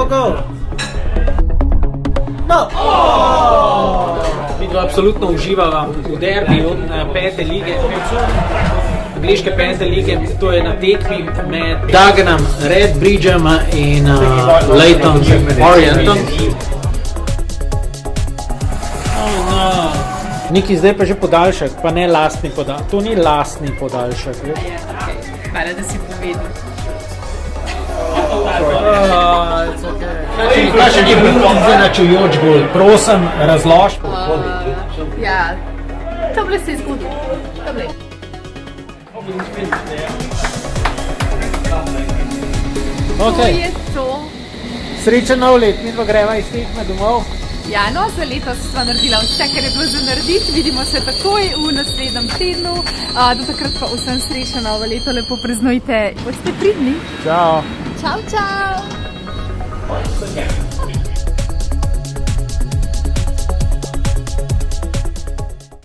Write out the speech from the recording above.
Go. No! Vidva absolutno uživava v derbiju pete lige. Angliške pete lige, to je na tekmi med Dagenom, Redbridgeom in Leyton Orientom. Niki, zdaj pa že podaljšek, pa ne lastni podaljšek. To ni lastni podaljšek. Hvala, da si povedal. Kaj še ni bil izenačujoč gol? Prosim, razlož. Ja, to ble se izgubilo. To je to. Srečen nov let, mi dva greva iz tekme domov. Ja, no, za letos sva naredila vse, kar je bilo za narediti. Vidimo se takoj v naslednjem tednu. Do takrat pa vsem srečno novo leto, lepo praznujte. Bodite pridni. Čau. Čau.